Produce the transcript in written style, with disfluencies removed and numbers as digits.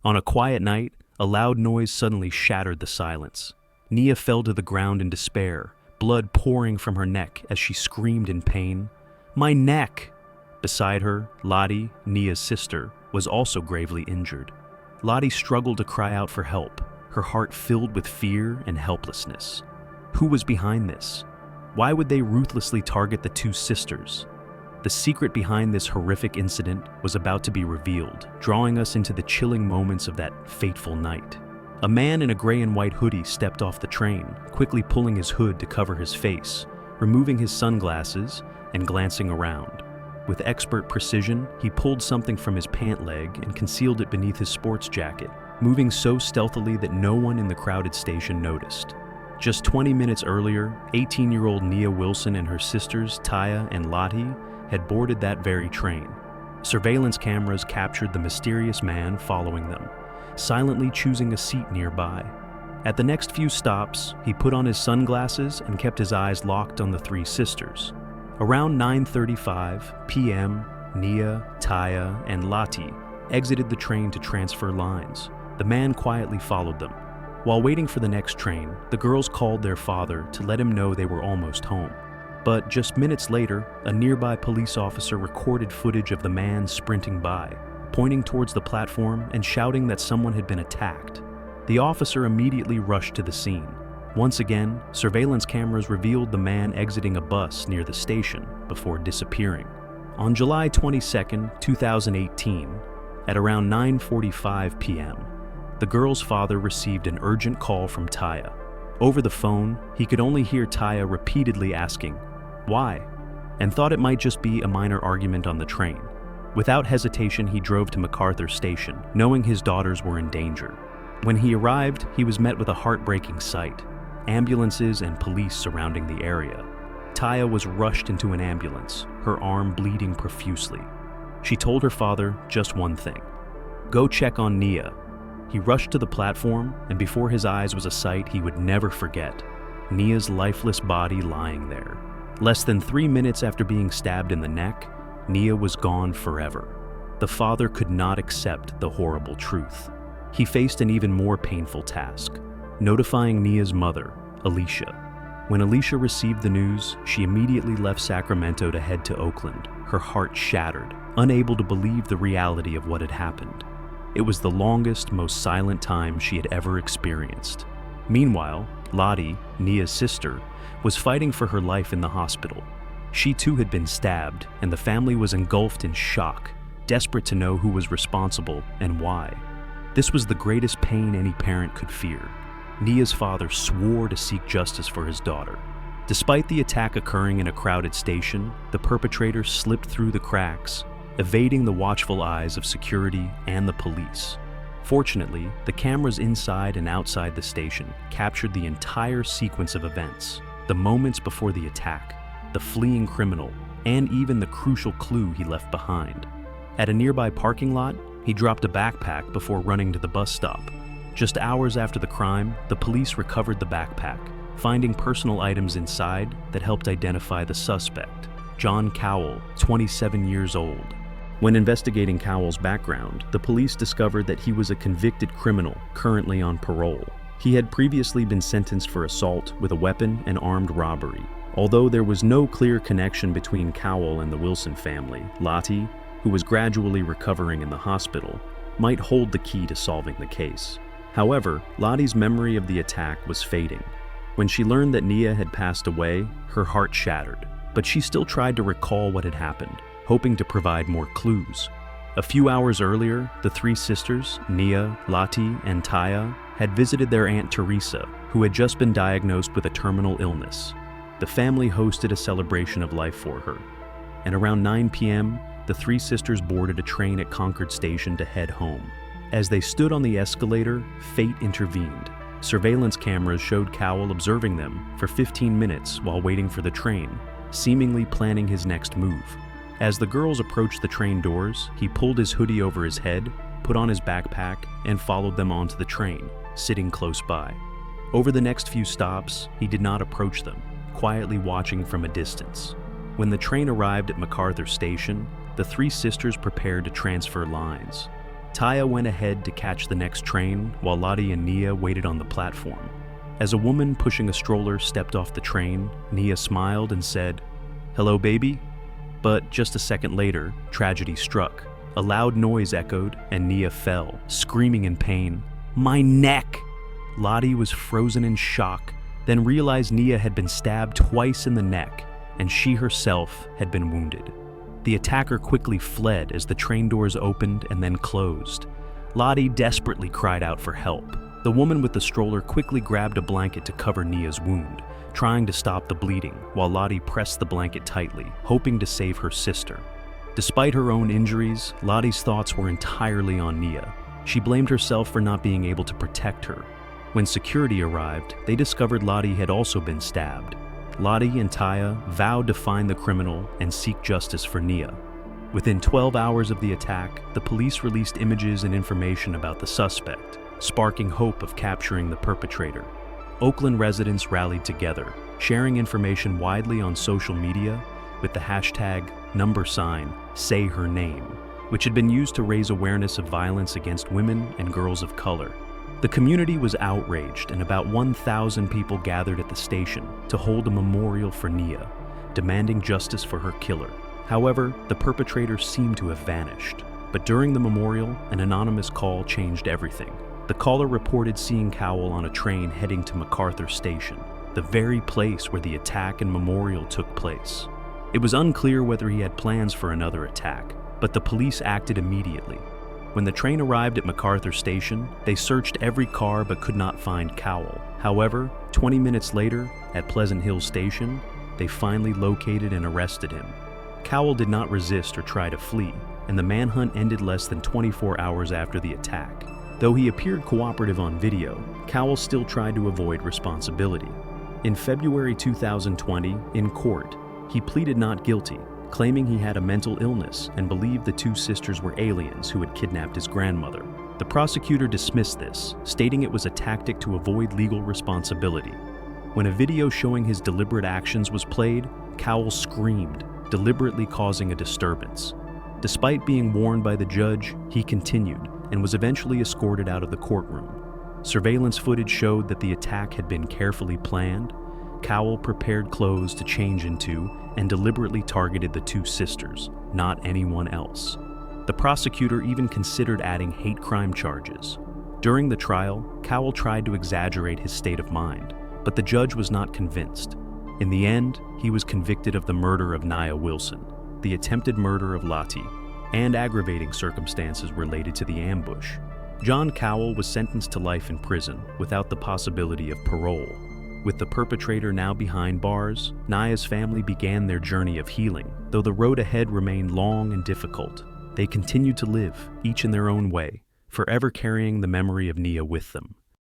On a quiet night, a loud noise suddenly shattered the silence. Nia fell to the ground in despair, blood pouring from her neck as she screamed in pain. "My neck!" Beside her, Lati, Nia's sister, was also gravely injured. Lati struggled to cry out for help, her heart filled with fear and helplessness. Who was behind this? Why would they ruthlessly target the two sisters? The secret behind this horrific incident was about to be revealed, drawing us into the chilling moments of that fateful night. A man in a gray and white hoodie stepped off the train, quickly pulling his hood to cover his face, removing his sunglasses, and glancing around. With expert precision, he pulled something from his pant leg and concealed it beneath his sports jacket, moving so stealthily that no one in the crowded station noticed. Just 20 minutes earlier, 18-year-old Nia Wilson and her sisters, Taya and Lati, had boarded that very train. Surveillance cameras captured the mysterious man following them, silently choosing a seat nearby. At the next few stops, he put on his sunglasses and kept his eyes locked on the three sisters. Around 9:35 p.m., Nia, Taya, and Lati exited the train to transfer lines. The man quietly followed them. While waiting for the next train, the girls called their father to let him know they were almost home. But just minutes later, a nearby police officer recorded footage of the man sprinting by, pointing towards the platform and shouting that someone had been attacked. The officer immediately rushed to the scene. Once again, surveillance cameras revealed the man exiting a bus near the station before disappearing. On July 22, 2018, at around 9:45 p.m., the girl's father received an urgent call from Taya. Over the phone, he could only hear Taya repeatedly asking, "Why?" and thought it might just be a minor argument on the train. Without hesitation, he drove to MacArthur Station, knowing his daughters were in danger. When he arrived, he was met with a heartbreaking sight: ambulances and police surrounding the area. Taya was rushed into an ambulance, her arm bleeding profusely. She told her father just one thing: "Go check on Nia." He rushed to the platform, and before his eyes was a sight he would never forget: Nia's lifeless body lying there. Less than 3 minutes after being stabbed in the neck, Nia was gone forever. The father could not accept the horrible truth. He faced an even more painful task: notifying Nia's mother, Alicia. When Alicia received the news, she immediately left Sacramento to head to Oakland, her heart shattered, unable to believe the reality of what had happened. It was the longest, most silent time she had ever experienced. Meanwhile, Lati, Nia's sister, was fighting for her life in the hospital. She too had been stabbed, and the family was engulfed in shock, desperate to know who was responsible and why. This was the greatest pain any parent could fear. Nia's father swore to seek justice for his daughter. Despite the attack occurring in a crowded station, the perpetrator slipped through the cracks, evading the watchful eyes of security and the police. Fortunately, the cameras inside and outside the station captured the entire sequence of events: the moments before the attack, the fleeing criminal, and even the crucial clue he left behind. At a nearby parking lot, he dropped a backpack before running to the bus stop. Just hours after the crime, the police recovered the backpack, finding personal items inside that helped identify the suspect, John Cowell, 27 years old. When investigating Cowell's background, the police discovered that he was a convicted criminal currently on parole. He had previously been sentenced for assault with a weapon and armed robbery. Although there was no clear connection between Cowell and the Wilson family, Lati, who was gradually recovering in the hospital, might hold the key to solving the case. However, Lati's memory of the attack was fading. When she learned that Nia had passed away, her heart shattered, but she still tried to recall what had happened, hoping to provide more clues. A few hours earlier, the three sisters, Nia, Lati, and Taya, had visited their Aunt Teresa, who had just been diagnosed with a terminal illness. The family hosted a celebration of life for her, and around 9 p.m., the three sisters boarded a train at Concord Station to head home. As they stood on the escalator, fate intervened. Surveillance cameras showed Cowell observing them for 15 minutes while waiting for the train, seemingly planning his next move. As the girls approached the train doors, he pulled his hoodie over his head, put on his backpack, and followed them onto the train, sitting close by. Over the next few stops, he did not approach them, quietly watching from a distance. When the train arrived at MacArthur Station, the three sisters prepared to transfer lines. Taya went ahead to catch the next train while Lati and Nia waited on the platform. As a woman pushing a stroller stepped off the train, Nia smiled and said, "Hello, baby?" But just a second later, tragedy struck. A loud noise echoed and Nia fell, screaming in pain. "My neck!" Lati was frozen in shock, then realized Nia had been stabbed twice in the neck, and she herself had been wounded. The attacker quickly fled as the train doors opened and then closed. Lati desperately cried out for help. The woman with the stroller quickly grabbed a blanket to cover Nia's wound, trying to stop the bleeding, while Lati pressed the blanket tightly, hoping to save her sister. Despite her own injuries, Lottie's thoughts were entirely on Nia. She blamed herself for not being able to protect her. When security arrived, they discovered Lati had also been stabbed. Lati and Taya vowed to find the criminal and seek justice for Nia. Within 12 hours of the attack, the police released images and information about the suspect, sparking hope of capturing the perpetrator. Oakland residents rallied together, sharing information widely on social media with the hashtag #SayHerName, which had been used to raise awareness of violence against women and girls of color. The community was outraged, and about 1,000 people gathered at the station to hold a memorial for Nia, demanding justice for her killer. However, the perpetrator seemed to have vanished. But during the memorial, an anonymous call changed everything. The caller reported seeing Cowell on a train heading to MacArthur Station, the very place where the attack and memorial took place. It was unclear whether he had plans for another attack, but the police acted immediately. When the train arrived at MacArthur Station, they searched every car but could not find Cowell. However, 20 minutes later, at Pleasant Hill Station, they finally located and arrested him. Cowell did not resist or try to flee, and the manhunt ended less than 24 hours after the attack. Though he appeared cooperative on video, Cowell still tried to avoid responsibility. In February 2020, in court, he pleaded not guilty, claiming he had a mental illness and believed the two sisters were aliens who had kidnapped his grandmother. The prosecutor dismissed this, stating it was a tactic to avoid legal responsibility. When a video showing his deliberate actions was played, Cowell screamed, deliberately causing a disturbance. Despite being warned by the judge, he continued and was eventually escorted out of the courtroom. Surveillance footage showed that the attack had been carefully planned. Cowell prepared clothes to change into and deliberately targeted the two sisters, not anyone else. The prosecutor even considered adding hate crime charges. During the trial, Cowell tried to exaggerate his state of mind, but the judge was not convinced. In the end, he was convicted of the murder of Nia Wilson, the attempted murder of Lati, and aggravating circumstances related to the ambush. John Cowell was sentenced to life in prison without the possibility of parole. With the perpetrator now behind bars, Nia's family began their journey of healing. Though the road ahead remained long and difficult, they continued to live, each in their own way, forever carrying the memory of Nia with them.